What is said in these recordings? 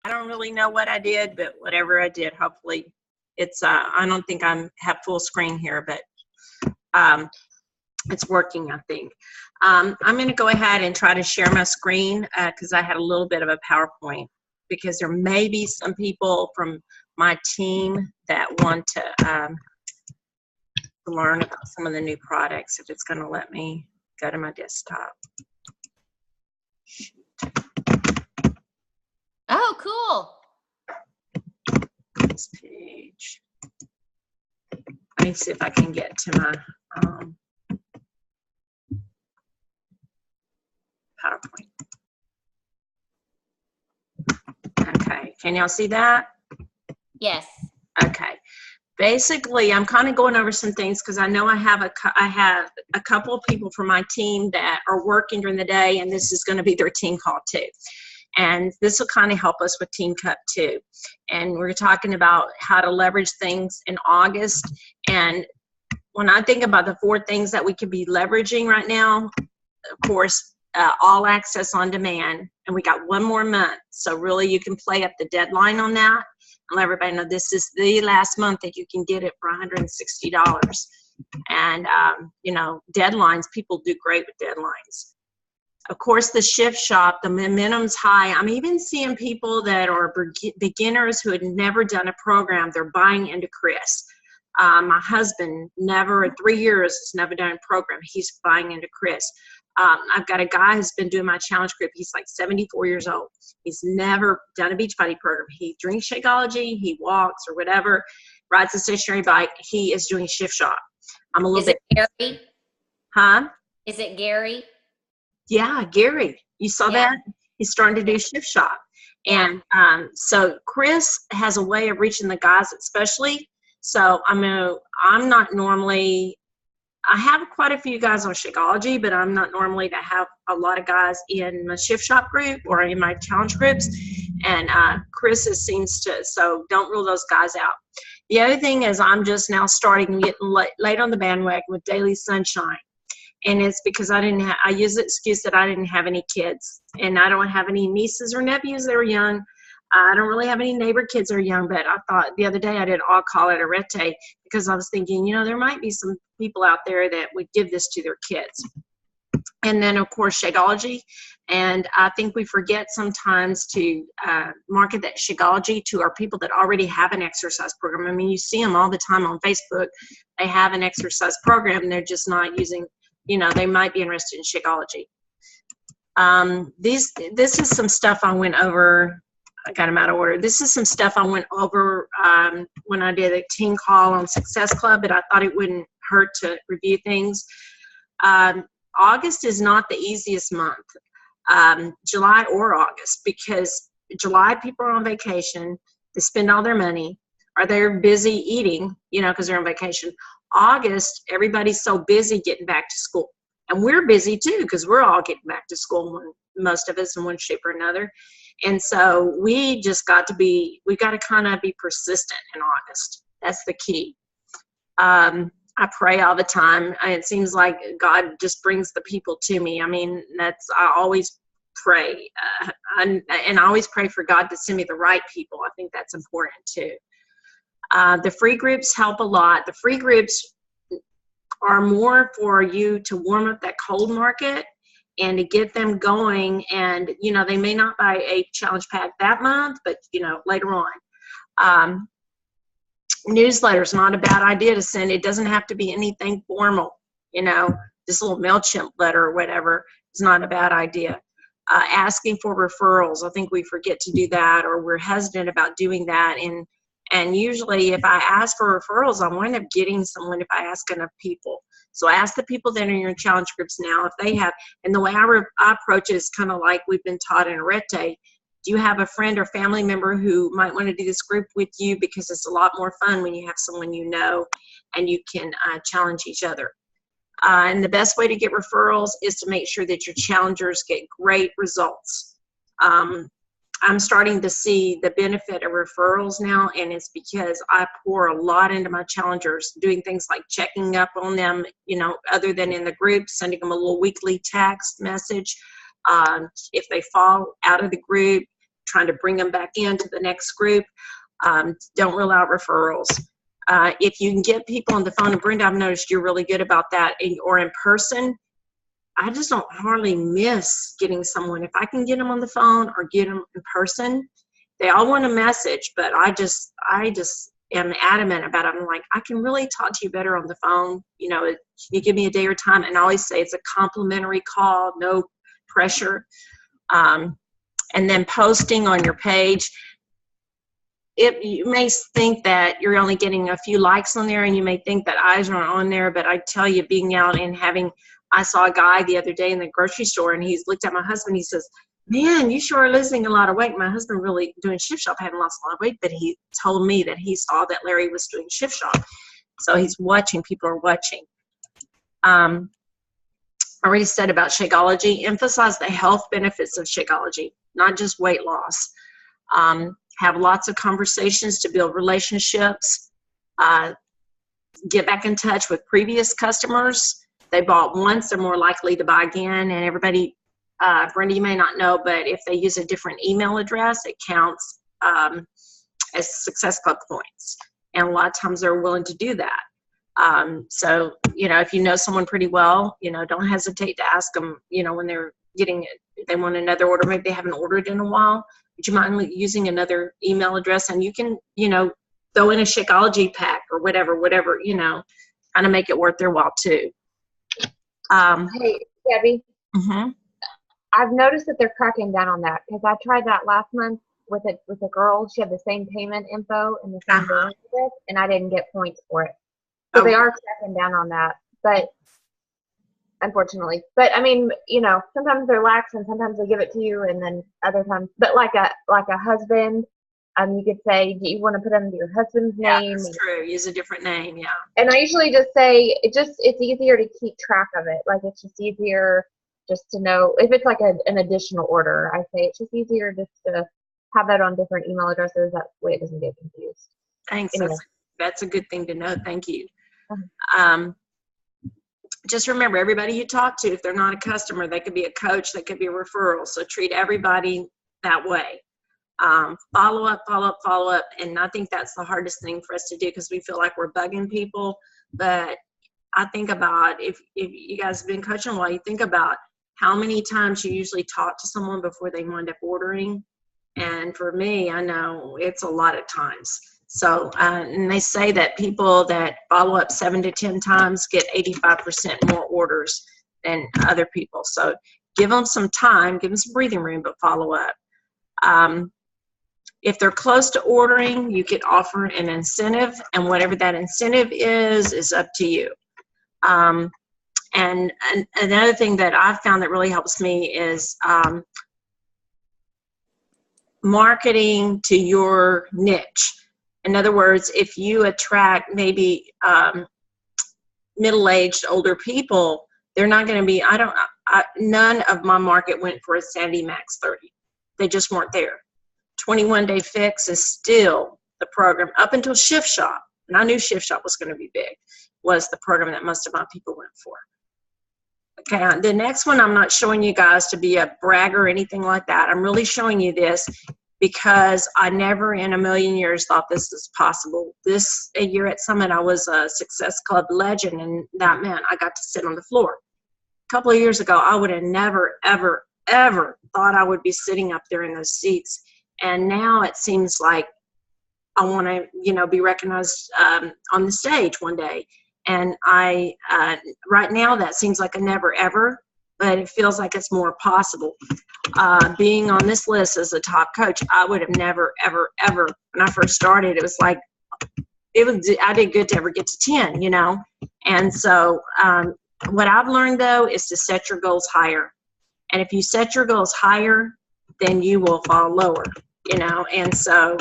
I don't really know what I did, but whatever I did, hopefully it's, I don't think have full screen here, but it's working, I think. I'm going to go ahead and try to share my screen because I had a little bit of a PowerPoint, because there may be some people from my team that want to learn about some of the new products, if it's going to let me go to my desktop. Oh, cool. This page. Let me see if I can get to my PowerPoint. Okay, can y'all see that? Yes. Okay. Basically, I'm kind of going over some things because I know I have a couple of people from my team that are working during the day, and this is going to be their team call too. And this will kind of help us with Team Cup too. And we're talking about how to leverage things in August. And when I think about the 4 things that we could be leveraging right now, of course, all access on demand, and we got 1 more month. So really you can play up the deadline on that and let everybody know this is the last month that you can get it for $160. And, you know, deadlines, people do great with deadlines. Of course, the shift shop, the momentum's high. I'm even seeing people that are beginners who had never done a program. They're buying into Chris. My husband, never in 3 years, has never done a program. He's buying into Chris. I've got a guy who's been doing my challenge group. He's like 74 years old. He's never done a Beachbody program. He drinks Shakeology, he walks or whatever, rides a stationary bike. He is doing shift shop. I'm a little bit. Is it Gary? Huh? Is it Gary? Yeah, Gary. You saw that? He's starting to do shift shop. And so Chris has a way of reaching the guys especially. So I'm not normally, I have quite a few guys on Shakeology, but I'm not normally to have a lot of guys in my shift shop group or in my challenge groups. And Chris seems to, so don't rule those guys out. The other thing is I'm just now starting getting late on the bandwagon with Daily Sunshine. And it's because I use the excuse that I didn't have any kids, and I don't have any nieces or nephews that are young. I don't really have any neighbor kids that are young, but I thought the other day I did all call it arete because I was thinking, you know, there might be some people out there that would give this to their kids. And then, of course, Shakeology. And I think we forget sometimes to market that Shakeology to our people that already have an exercise program. I mean, you see them all the time on Facebook. They have an exercise program, and they're just not using, you know, they might be interested in Shakeology. This is some stuff I went over. I got them out of order. This is some stuff I went over when I did a team call on Success Club, but I thought it wouldn't hurt to review things. August is not the easiest month, July or August, because July people are on vacation. They spend all their money, or they're busy eating, you know, because they're on vacation. August, everybody's so busy getting back to school. And we're busy too, because we're all getting back to school, most of us in one shape or another. And so we just got to kind of be persistent in August. That's the key. I pray all the time. It seems like God just brings the people to me. I mean, I always pray. And I always pray for God to send me the right people. I think that's important too. The free groups help a lot. The free groups are more for you to warm up that cold market and to get them going. And, you know, they may not buy a challenge pack that month, but, you know, later on. Newsletter is not a bad idea to send. It doesn't have to be anything formal, you know, this little MailChimp letter or whatever is not a bad idea. Asking for referrals, I think we forget to do that, or we're hesitant about doing that. And usually if I ask for referrals, I wind up getting someone if I ask enough people. So ask the people that are in your challenge groups now if they have, and the way I approach it is kind of like we've been taught in Arete. Do you have a friend or family member who might want to do this group with you? Because it's a lot more fun when you have someone you know and you can challenge each other. And the best way to get referrals is to make sure that your challengers get great results. I'm starting to see the benefit of referrals now, and it's because I pour a lot into my challengers, doing things like checking up on them, you know, other than in the group, sending them a little weekly text message. If they fall out of the group, trying to bring them back into the next group. Don't rule out referrals. If you can get people on the phone, and Brenda, I've noticed you're really good about that, or in person. I just don't hardly miss getting someone. If I can get them on the phone or get them in person, they all want a message, but I just am adamant about it. I'm like, I can really talk to you better on the phone. You know, you give me a day or time, and I always say it's a complimentary call, no pressure. And then posting on your page. You may think that you're only getting a few likes on there, and you may think that eyes aren't on there, but I tell you, being out and I saw a guy the other day in the grocery store, and he's looked at my husband. He says, "Man, you sure are losing a lot of weight." My husband really doing Shift Shop hadn't lost a lot of weight, but he told me that he saw that Larry was doing Shift Shop. So he's watching. People are watching. I already said about Shakeology. Emphasize the health benefits of Shakeology, not just weight loss. Have lots of conversations to build relationships. Get back in touch with previous customers. They bought once, they're more likely to buy again. And everybody, Brenda, you may not know, but if they use a different email address, it counts as Success Club points. And a lot of times they're willing to do that. So, you know, if you know someone pretty well, you know, don't hesitate to ask them, you know, when they're getting it, if they want another order, maybe they haven't ordered in a while. Would you mind using another email address? And you can, you know, throw in a Shakeology pack or whatever, you know, kind of make it worth their while too. Hey, Debbie. Mm-hmm. I've noticed that they're cracking down on that, because I tried that last month with a girl. She had the same payment info and the same billing address, and I didn't get points for it. So they are cracking down on that, but unfortunately. But I mean, you know, sometimes they're lax and sometimes they give it to you, and then other times. But like a husband, you could say, do you want to put under your husband's name? Yeah, that's true. Use a different name, yeah. And I usually just say it's easier to keep track of it. Like, it's just easier just to know if it's like an additional order. I say it's just easier just to have that on different email addresses. That way it doesn't get confused. Thanks. Anyway. That's a good thing to know. Thank you. Uh-huh. Just remember, everybody you talk to, if they're not a customer, they could be a coach, they could be a referral. So treat everybody that way. Follow up. And I think that's the hardest thing for us to do, because we feel like we're bugging people. But I think about, if you guys have been coaching a while, you think about how many times you usually talk to someone before they wind up ordering. And for me, I know it's a lot of times. So, and they say that people that follow up 7 to 10 times get 85% more orders than other people. So give them some time, give them some breathing room, but follow up. If they're close to ordering, you could offer an incentive, and whatever that incentive is up to you. And another thing that I've found that really helps me is marketing to your niche. In other words, if you attract maybe middle-aged older people, they're not going to be, none of my market went for a Sandy Max 30. They just weren't there. 21-Day Fix is still the program up until Shift Shop, and I knew Shift Shop was going to be big, was the program that most of my people went for. Okay, the next one, I'm not showing you guys to be a bragger or anything like that. I'm really showing you this because I never in a million years thought this was possible. This year at Summit, I was a Success Club legend, and that meant I got to sit on the floor. A couple of years ago, I would have never, ever, ever thought I would be sitting up there in those seats. And now it seems like I want to, you know, be recognized on the stage one day. And right now that seems like a never ever, but it feels like it's more possible. Being on this list as a top coach, I would have never, ever, ever, when I first started, it was like, I did good to ever get to 10, you know? And so what I've learned though is to set your goals higher. And if you set your goals higher, then you will fall lower, you know? And so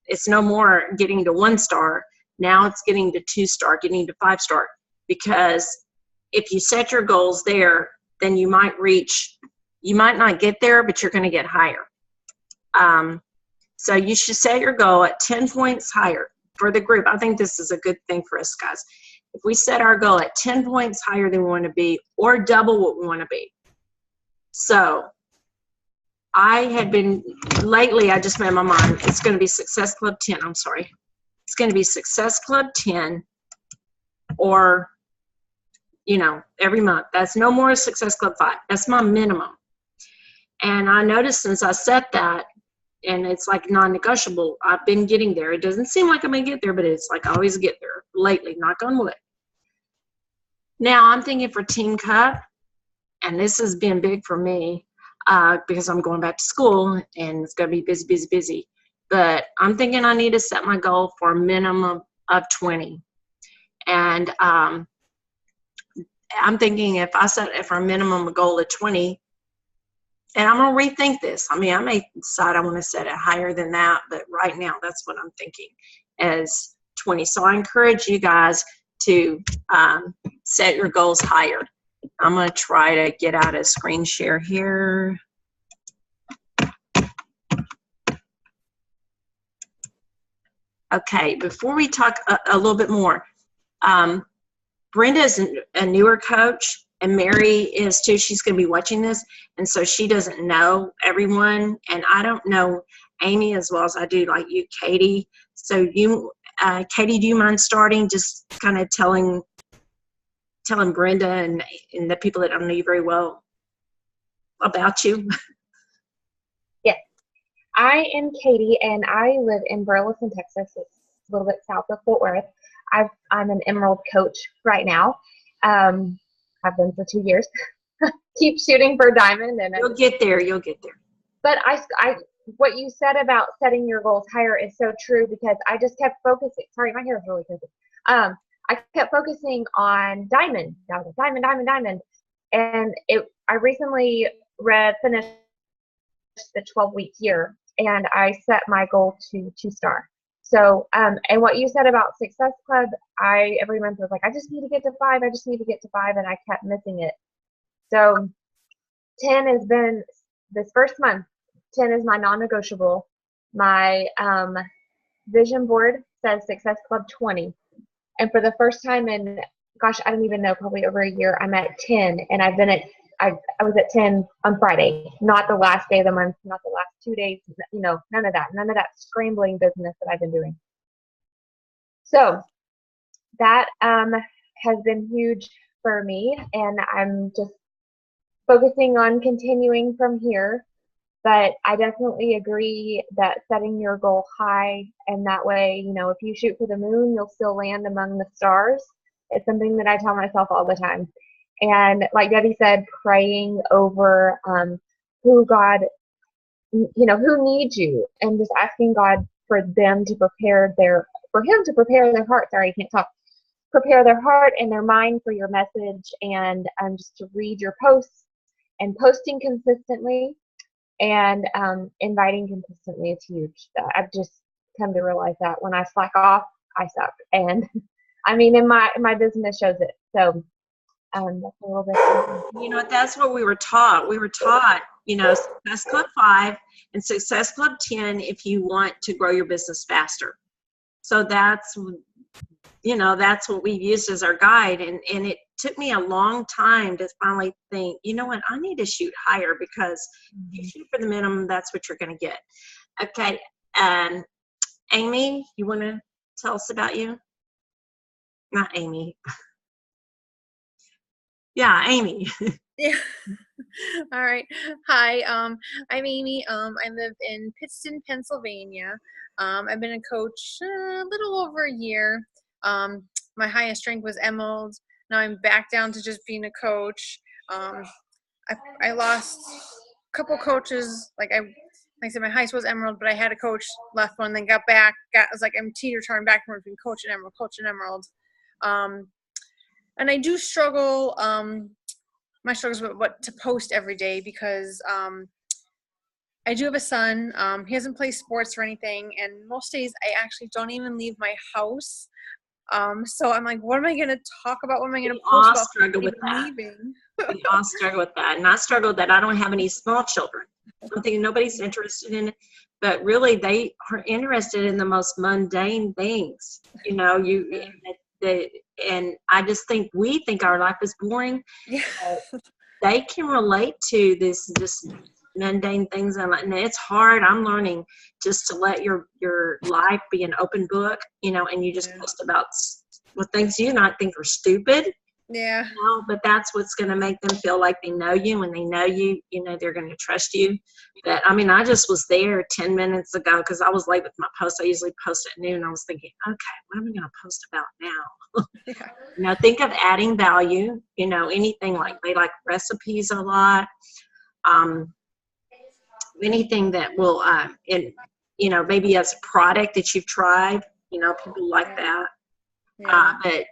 it's no more getting to 1 star. Now it's getting to 2 star, getting to 5 star, because if you set your goals there, then you might not get there, but you're going to get higher. So you should set your goal at 10 points higher for the group. I think this is a good thing for us guys. If we set our goal at 10 points higher than we want to be, or double what we want to be. So I had been, lately, I just made my mind, it's going to be Success Club 10. I'm sorry. It's going to be Success Club 10 or, you know, every month. That's no more Success Club 5. That's my minimum. And I noticed since I set that, and it's like non-negotiable, I've been getting there. It doesn't seem like I'm going to get there, but it's like I always get there lately, knock on wood. Now I'm thinking for Teen Cup, and this has been big for me because I'm going back to school and it's going to be busy, busy, busy. But I'm thinking I need to set my goal for a minimum of 20. And I'm thinking if I set it for a minimum goal of 20, and I'm going to rethink this. I mean, I may decide I want to set it higher than that, but right now that's what I'm thinking as 20. So I encourage you guys to set your goals higher. I'm going to try to get out a screen share here. Okay, before we talk a little bit more, Brenda is a newer coach, and Mary is too. She's going to be watching this, and so she doesn't know everyone, and I don't know Amy as well as I do, like you, Katie. So you, Katie, do you mind starting, just kind of telling Brenda and the people that don't know you very well about you? Yes. I am Katie, and I live in Burleson, Texas. It's a little bit south of Fort Worth. I'm an Emerald coach right now. I've been for 2 years. Keep shooting for Diamond. And You'll get there. You'll get there. But what you said about setting your goals higher is so true, because I just kept focusing. Sorry, my hair is really crazy. I kept focusing on Diamond, Diamond. And I recently finished the 12-week year, and I set my goal to 2-star. So, and what you said about Success Club, every month was like, I just need to get to 5, I just need to get to 5, and I kept missing it. So 10 has been, this first month, 10 is my non-negotiable. My vision board says Success Club 20. And for the first time in, gosh, I don't even know, probably over a year, I'm at 10, and I was at 10 on Friday, not the last day of the month, not the last 2 days, you know, none of that scrambling business that I've been doing. So that has been huge for me, and I'm just focusing on continuing from here. But I definitely agree that setting your goal high, and that way, you know, if you shoot for the moon, you'll still land among the stars. It's something that I tell myself all the time. And like Debbie said, praying over who God, you know, who needs you, and just asking God for them to prepare for Him to prepare their heart. Sorry, I can't talk. Prepare their heart and their mind for your message, and just to read your posts and posting consistently. And inviting consistently is huge. I've just come to realize that when I slack off, I suck. And I mean, in my business shows it. So that's a little bit. You know, that's what we were taught. We were taught, you know, Success Club 5 and Success Club 10 if you want to grow your business faster. So that's, you know, that's what we used as our guide. And it took me a long time to finally think, you know what, I need to shoot higher, because if you shoot for the minimum, that's what you're going to get. Okay. Amy, you want to tell us about you? Not Amy. Yeah, Amy. Yeah. All right. Hi. I'm Amy. I live in Pittston, Pennsylvania. I've been a coach a little over a year. My highest rank was Emerald. Now I'm back down to just being a coach. I lost a couple coaches. Like I said, my highest was Emerald, but I had a coach, left one, then got back. I was like, I'm teeter-tottering back and forth between coach and Emerald. And I do struggle. My struggles with what to post every day, because I do have a son. He doesn't play sports or anything, and most days I actually don't even leave my house. So I'm like, what am I going to talk about? What am I going to post about? Struggle with that. We all struggle with that. And I struggle that I don't have any small children. I'm thinking nobody's interested in it, but really they are interested in the most mundane things. You know, and I just think we think our life is boring. Yeah. They can relate to this mundane things, and it's hard. I'm learning just to let your life be an open book, and you just post about things you not think are stupid. Yeah. But that's what's going to make them feel like they know you. When they know you, they're going to trust you. But I just was there 10 minutes ago because I was late with my post. I usually post at noon. I was thinking, okay, what am I going to post about now? Yeah. Think of adding value, anything like they like recipes a lot. Anything that will, maybe as a product that you've tried, people like that. Yeah. But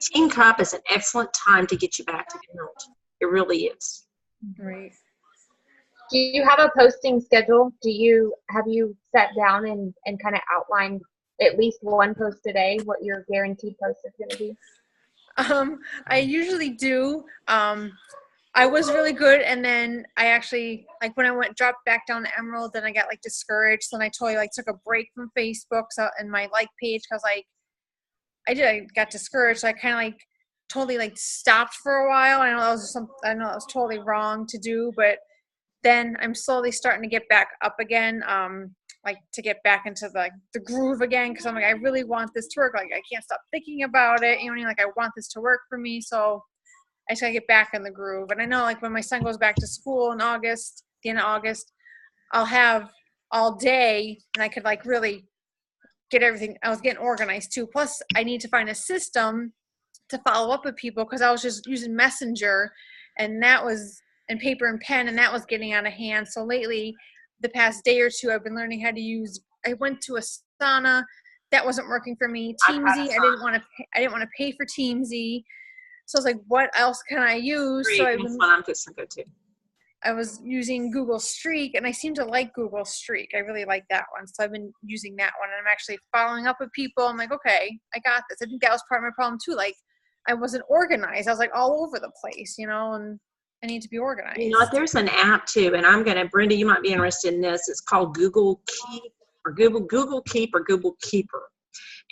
Teen Cup is an excellent time to get you back to the build. It really is. Right. Do you have a posting schedule? Have you sat down and kind of outlined at least one post a day, what your guaranteed post is going to be? I usually do. I was really good, and then I actually, like, when I dropped back down to Emerald, then I got like discouraged. Then I totally took a break from Facebook and my page, because I got discouraged. So I kind of totally stopped for a while. I know that was totally wrong to do, but then I'm slowly starting to get back up again. To get back into the groove again, because I'm I really want this to work. I can't stop thinking about it. I want this to work for me. So I just gotta get back in the groove. And I know when my son goes back to school in August, the end of August, I'll have all day, and I could really get everything. I was getting organized too. Plus, I need to find a system to follow up with people, because I was just using Messenger, and that was and paper and pen, and that was getting out of hand. So lately, the past day or two, I've been learning how to use. I went to Asana, that wasn't working for me. Teamsy, I didn't want to pay for Teamsy. So I was what else can I use? Great. So That's what I'm fixing to go to. I was using Google Streak, and I seem to like Google Streak. I really like that one. So I've been using that one, and I'm actually following up with people. I'm okay, I got this. I think that was part of my problem too. I wasn't organized. I was all over the place, and I need to be organized. There's an app too, and Brenda, you might be interested in this. It's called Google Keep or Google Keep or Google Keeper.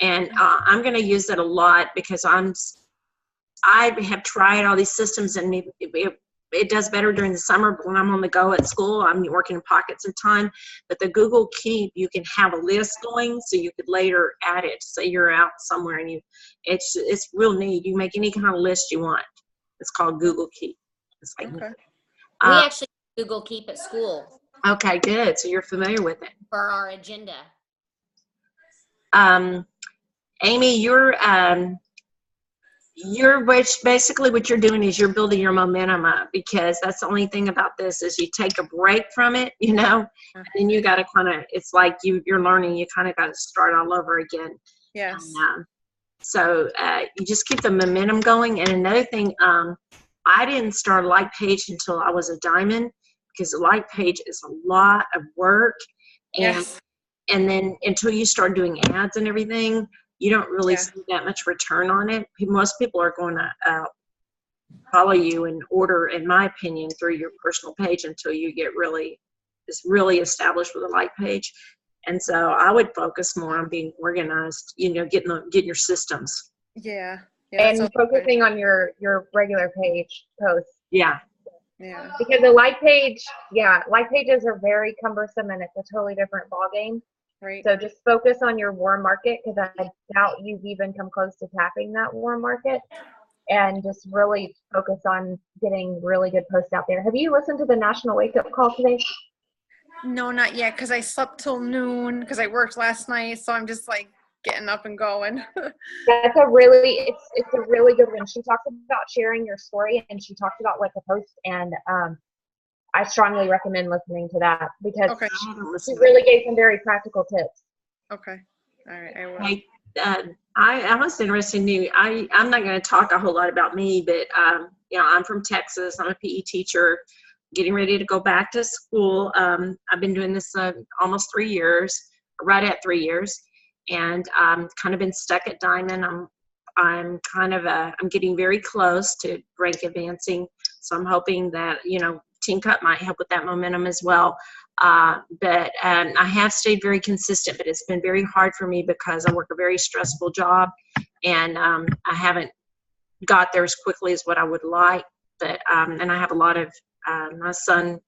And I'm going to use it a lot because I have tried all these systems, and it does better during the summer, but when I'm on the go at school, I'm working in pockets of time. But the Google Keep, you can have a list going, so you could later add it. Say you're out somewhere, and it's real neat. You make any kind of list you want. It's called Google Keep. It's Okay. We actually Google Keep at school Okay, good. So you're familiar with it. for our agenda. Amy, you're basically what you're doing is you're building your momentum up, because that's the only thing about this is you take a break from it, and then you got to it's like you're learning, you kind of got to start all over again. Yes. And, so you just keep the momentum going. And another thing, I didn't start a like page until I was a diamond, because a like page is a lot of work. Yes. And then until you start doing ads and everything, you don't really see that much return on it. Most people are going to follow you and order, in my opinion, through your personal page until you get really established with a like page. And so I would focus more on being organized, getting your systems. Yeah. And focusing on your regular page posts. Yeah. Yeah. Because the like page, like pages are very cumbersome, and it's a totally different ballgame. Right. So just focus on your warm market, because I doubt you've even come close to tapping that warm market, and just really focus on getting really good posts out there. Have you listened to the National Wake Up Call today? No, not yet, because I slept till noon because I worked last night. So I'm just getting up and going. That's a really, it's a really good one. She talks about sharing your story, and she talks about what to post, and I strongly recommend listening to that, because she really gave some very practical tips. Okay. All right. I will. Hey, I was interested in you. I'm not going to talk a whole lot about me, but I'm from Texas. I'm a PE teacher, getting ready to go back to school. I've been doing this almost 3 years, right at 3 years, and kind of been stuck at Diamond. I'm getting very close to rank advancing, so I'm hoping that Teen Cup might help with that momentum as well. But I have stayed very consistent, but it's been very hard for me because I work a very stressful job, and I haven't got there as quickly as what I would like. But and I have a lot of my son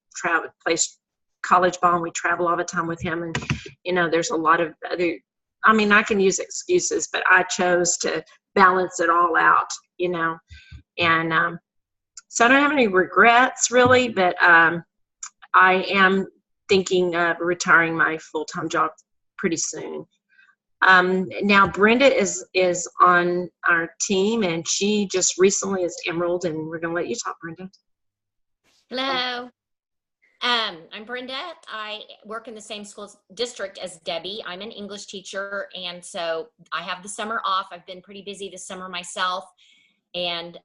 plays college ball and we travel all the time with him. And, you know, there's a lot of other, I mean, I can use excuses, but I chose to balance it all out, you know. And so I don't have any regrets really, but I am thinking of retiring my full-time job pretty soon. Now Brenda is on our team, and she just recently is Emerald, and we're going to let you talk, Brenda. Hello. I'm Brenda. I work in the same school district as Debbie. I'm an English teacher, and so I have the summer off. I've been pretty busy this summer myself, and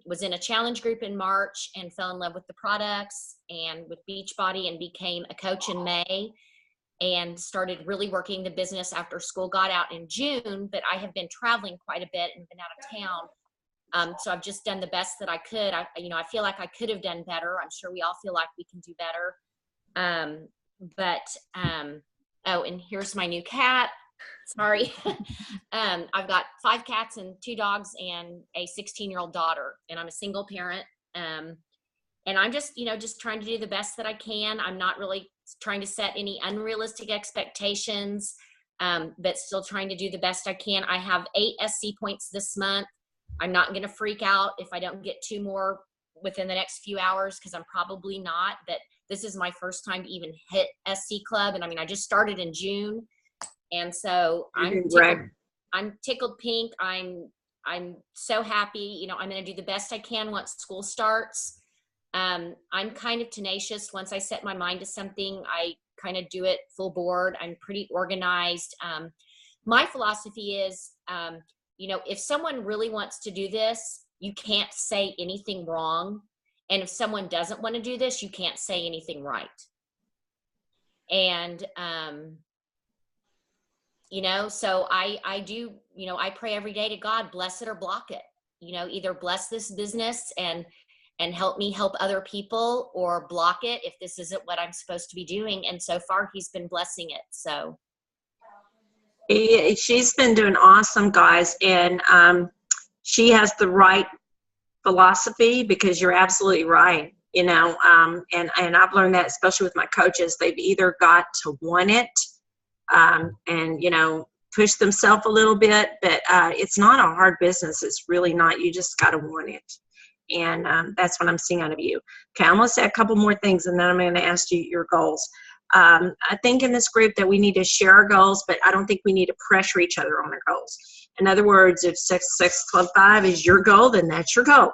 was in a challenge group in March and fell in love with the products and with Beachbody, and became a coach in May and started really working the business after school got out in June. But I have been traveling quite a bit and been out of town. So I've just done the best that I could. I feel like I could have done better. I'm sure we all feel like we can do better. Oh, and here's my new cat. Sorry. I've got 5 cats and 2 dogs and a 16-year-old daughter, and I'm a single parent. And I'm just, just trying to do the best that I can. I'm not really trying to set any unrealistic expectations, but still trying to do the best I can. I have 8 SC points this month. I'm not going to freak out if I don't get 2 more within the next few hours, because I'm probably not. But this is my first time to even hit SC Club. And I mean, I just started in June. And so I'm tickled pink. I'm so happy. I'm going to do the best I can once school starts. I'm kind of tenacious. Once I set my mind to something, I kind of do it full board. I'm pretty organized. My philosophy is, if someone really wants to do this, you can't say anything wrong. And if someone doesn't want to do this, you can't say anything right. And, so I do, I pray every day to God, bless it or block it, either bless this business and help me help other people, or block it if this isn't what I'm supposed to be doing. And so far he's been blessing it. So. She's been doing awesome, guys, and she has the right philosophy, because you're absolutely right, and I've learned that, especially with my coaches. They've either got to want it and push themselves a little bit, but it's not a hard business. It's really not. You just got to want it, and that's what I'm seeing out of you. Okay, I'm going to say a couple more things, and then I'm going to ask you your goals. I think in this group that we need to share our goals, but I don't think we need to pressure each other on our goals. In other words, if Success Club 5 is your goal, then that's your goal.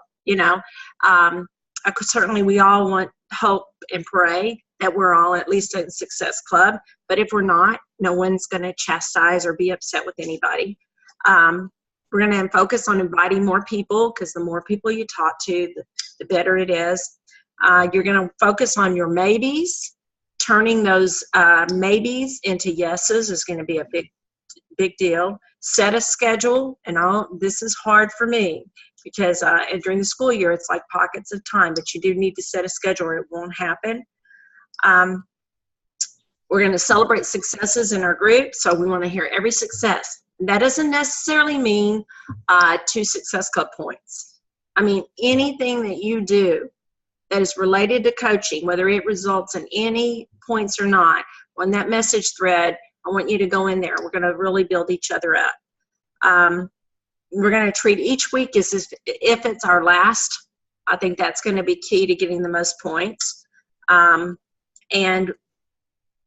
Certainly we all want, hope, and pray that we're all at least in Success Club. But if we're not, no one's going to chastise or be upset with anybody. We're going to focus on inviting more people, because the more people you talk to, the better it is. You're going to focus on your maybes. Turning those maybes into yeses is going to be a big deal. Set a schedule, and this is hard for me, because during the school year it's like pockets of time, but you do need to set a schedule or it won't happen. We're going to celebrate successes in our group, so we want to hear every success. That doesn't necessarily mean 2 Success Club points. I mean, anything that you do that is related to coaching, whether it results in any points or not, on that message thread, I want you to go in there. We're going to really build each other up. We're going to treat each week as if it's our last. I think that's going to be key to getting the most points. And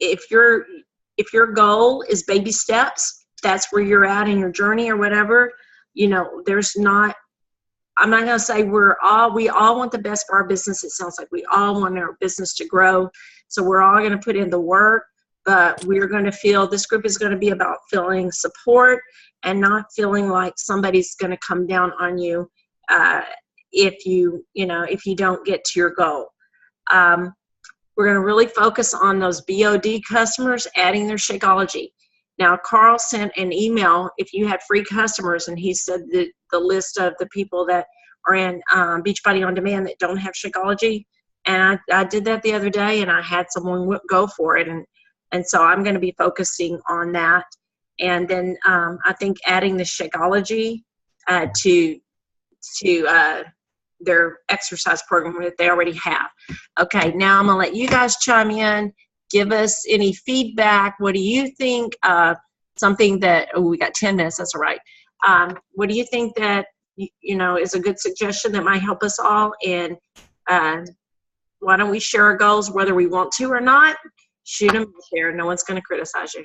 if your goal is baby steps, that's where you're at in your journey or whatever, I'm not going to say we all want the best for our business. It sounds like we all want our business to grow. So we're all going to put in the work, but we're going to feel, this group is going to be about feeling support and not feeling like somebody's going to come down on you if you don't get to your goal. We're going to really focus on those BOD customers adding their Shakeology. Now, Carl sent an email if you had free customers, and he said that the list of the people that are in Beachbody On Demand that don't have Shakeology. And I did that the other day, and I had someone go for it. And so I'm going to be focusing on that. And then I think adding the Shakeology to their exercise program that they already have. Okay, now I'm going to let you guys chime in give us any feedback. What do you think? Something that, oh, we got 10 minutes, that's all right. What do you think that, is a good suggestion that might help us all? And why don't we share our goals, whether we want to or not? Shoot them out there. No one's going to criticize you.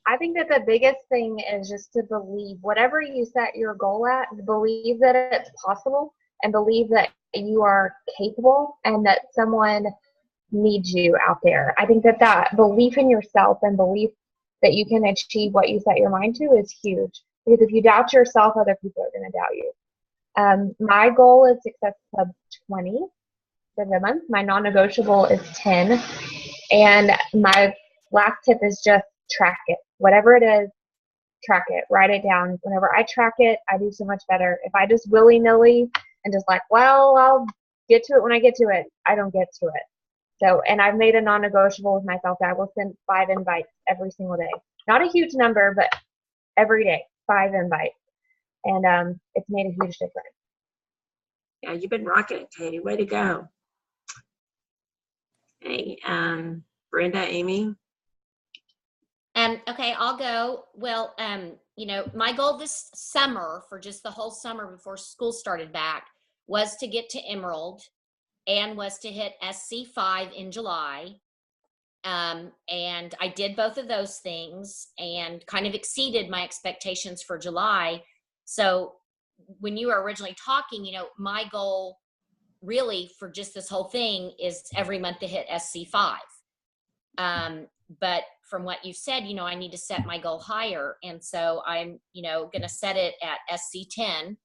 I think that the biggest thing is just to believe whatever you set your goal at, believe that it's possible and believe that you are capable and that someone needs you out there. I think that that belief in yourself and belief that you can achieve what you set your mind to is huge. Because if you doubt yourself, other people are going to doubt you. My goal is Success Club 20 for the month. My non-negotiable is 10. And my last tip is just track it. Whatever it is, track it. Write it down. Whenever I track it, I do so much better. If I just willy-nilly and just like, well, I'll get to it when I get to it, I don't get to it. So, and I've made a non-negotiable with myself that I will send 5 invites every single day. Not a huge number, but every day, 5 invites. And it's made a huge difference. Yeah, you've been rocking it, Katie. Way to go. Hey, Brenda, Amy. Okay, I'll go. Well, my goal this summer, for just the whole summer before school started back, was to get to Emerald and was to hit SC5 in July. And I did both of those things and kind of exceeded my expectations for July. So when you were originally talking, my goal really for just this whole thing is every month to hit SC5. But from what you said, I need to set my goal higher. And so I'm, going to set it at SC10.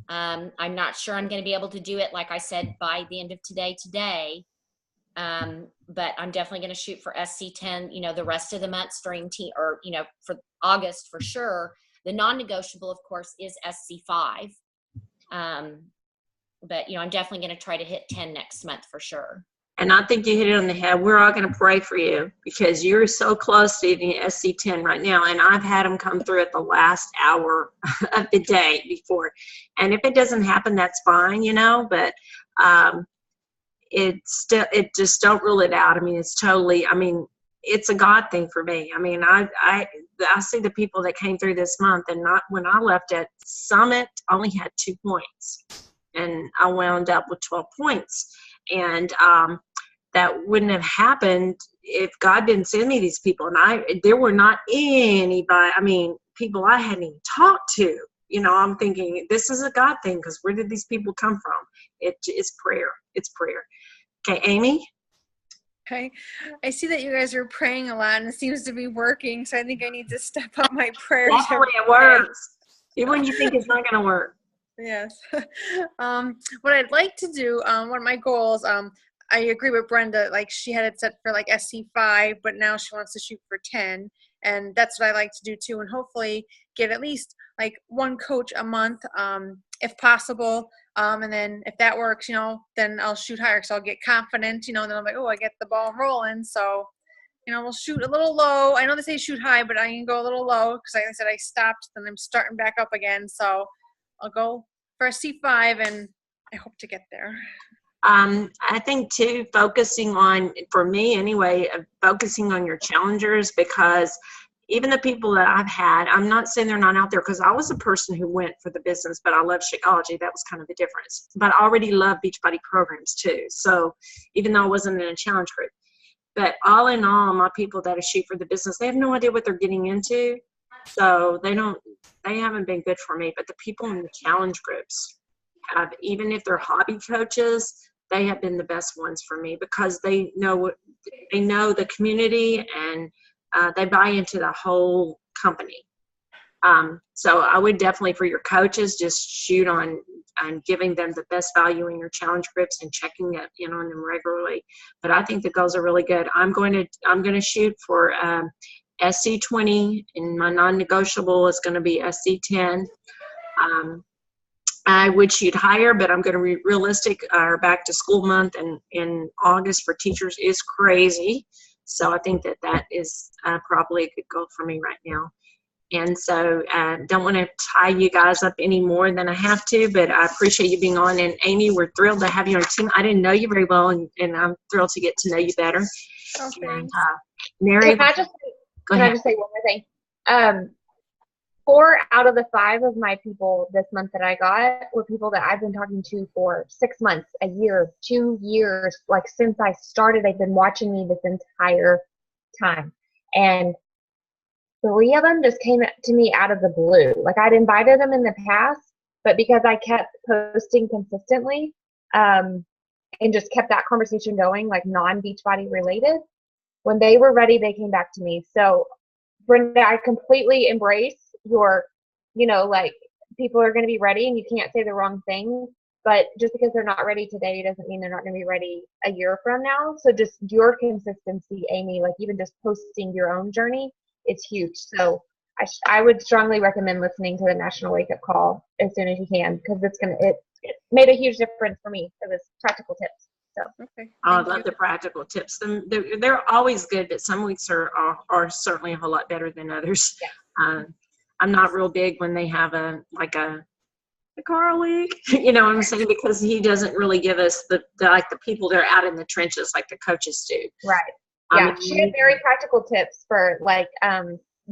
I'm not sure I'm going to be able to do it, like I said, by the end of today. But I'm definitely going to shoot for SC10, the rest of the months during for August for sure. The non-negotiable, of course, is SC5. But, I'm definitely going to try to hit 10 next month for sure. And I think you hit it on the head. We're all going to pray for you because you're so close to hitting SC10 right now. And I've had them come through at the last hour of the day before. And if it doesn't happen, that's fine, but it just don't rule it out. I mean, it's a God thing for me. I mean, I see the people that came through this month, and not when I left at Summit, only had 2 points. And I wound up with 12 points. And that wouldn't have happened if God didn't send me these people. And there were not anybody, people I hadn't even talked to. I'm thinking this is a God thing because where did these people come from? It's prayer. It's prayer. Okay, Amy? Okay. I see that you guys are praying a lot and it seems to be working. So I think I need to step up my prayers. Definitely it works. Even when you think it's not going to work. Yes. What I'd like to do, one of my goals, I agree with Brenda, like she had it set for like SC5, but now she wants to shoot for 10. And that's what I like to do too. And hopefully get at least like 1 coach a month, if possible. And then if that works, then I'll shoot higher because I'll get confident, then I'm like, oh, I get the ball rolling. So, we'll shoot a little low. I know they say shoot high, but I can go a little low because like I said, I stopped and I'm starting back up again. So I'll go for a C5 and I hope to get there. I think too, focusing on, for me anyway, focusing on your challengers, because even the people that I've had, I'm not saying they're not out there because I was a person who went for the business, but I love Shakeology. That was kind of the difference. But I already love Beachbody programs too. So even though I wasn't in a challenge group, but all in all, my people that are shoot for the business, they have no idea what they're getting into. So they haven't been good for me. But the people in the challenge groups have, even if they're hobby coaches, they have been the best ones for me because they know the community and they buy into the whole company. So I would definitely, for your coaches, just shoot on giving them the best value in your challenge groups and checking in on them regularly. But I think the goals are really good. I'm going to shoot for SC20, and my non-negotiable is going to be SC10. I would shoot higher, but I'm going to be realistic. Our back to school month and in August for teachers is crazy. So I think that is probably a good goal for me right now. And so don't want to tie you guys up any more than I have to, but I appreciate you being on. And Amy, we're thrilled to have you on our team. I didn't know you very well, and I'm thrilled to get to know you better. Oh, And thanks. Mary, Can I just go can I ahead. just say one more thing? 4 out of the 5 of my people this month that I got were people that I've been talking to for 6 months, a year, 2 years. Like since I started, they've been watching me this entire time. And 3 of them just came to me out of the blue. Like I'd invited them in the past, but because I kept posting consistently, and just kept that conversation going, like non-Beachbody related, when they were ready, they came back to me. So Brenda, I completely embrace your, like people are going to be ready and you can't say the wrong thing, but just because they're not ready today doesn't mean they're not going to be ready a year from now. So just your consistency, Amy, like even just posting your own journey, it's huge. So I would strongly recommend listening to the National Wake Up Call as soon as you can, because it made a huge difference for me. It was practical tips. So Okay. I Thank love you. the practical tips. They're always good, but some weeks are certainly a whole lot better than others. Yeah. I'm not real big when they have a Carl week, you know what I'm saying? Because he doesn't really give us the people that are out in the trenches like the coaches do. Right. Yeah, she had very practical tips for like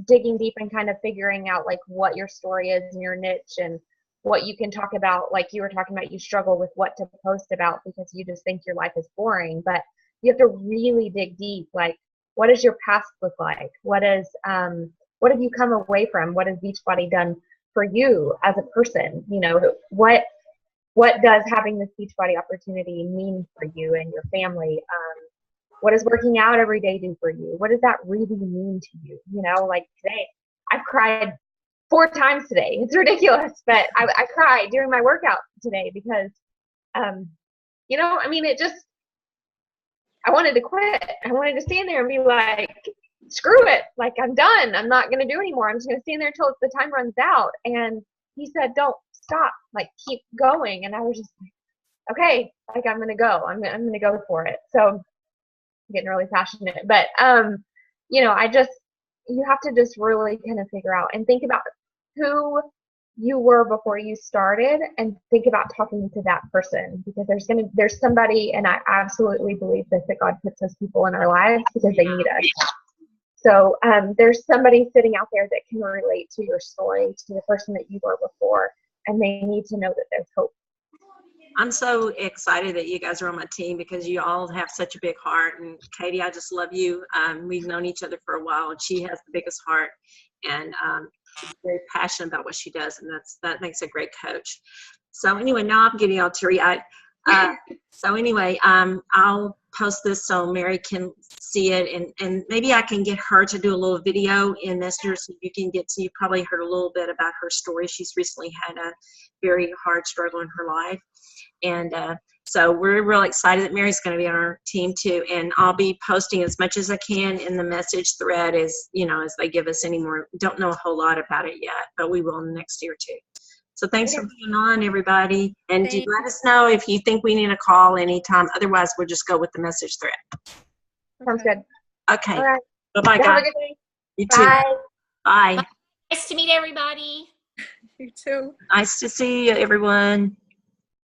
digging deep and kind of figuring out like what your story is and your niche and what you can talk about. Like you were talking about, you struggle with what to post about because you just think your life is boring, but you have to really dig deep. Like, what does your past look like? What have you come away from? What has Beachbody done for you as a person? What does having this Beachbody opportunity mean for you and your family? What does working out every day do for you? What does that really mean to you? Like today, I've cried 4 times today. It's ridiculous, but I cried during my workout today because, I wanted to quit. I wanted to stand there and be like, screw it. Like, I'm done. I'm not going to do anymore. I'm just going to stand there until the time runs out. And he said, don't stop, like, keep going. And I was just like, okay, like, I'm going to go. I'm going to go for it. So I'm getting really passionate, but, you have to just really kind of figure out and think about who you were before you started and think about talking to that person, because there's somebody, and I absolutely believe that God puts those people in our lives because they need us. So there's somebody sitting out there that can relate to your story, to the person that you were before, and they need to know that there's hope. I'm so excited that you guys are on my team because you all have such a big heart. And Katie, I just love you. We've known each other for a while, and she has the biggest heart, and she's very passionate about what she does, and that makes a great coach. So anyway, now I'm getting all teary-eyed. So anyway, I'll post this so Mary can see it, and maybe I can get her to do a little video in Messenger so you can you probably heard a little bit about her story. She's recently had a very hard struggle in her life. And so we're really excited that Mary's going to be on our team too. And I'll be posting as much as I can in the message thread as they give us any more. Don't know a whole lot about it yet, but we will in the next year or two. So thanks for being on, everybody. And do let us know if you think we need a call anytime. Otherwise, we'll just go with the message thread. Sounds good. Okay. All right. Bye-bye, guys. Have a good day. You too. Bye. Bye. Nice to meet everybody. You too. Nice to see you, everyone.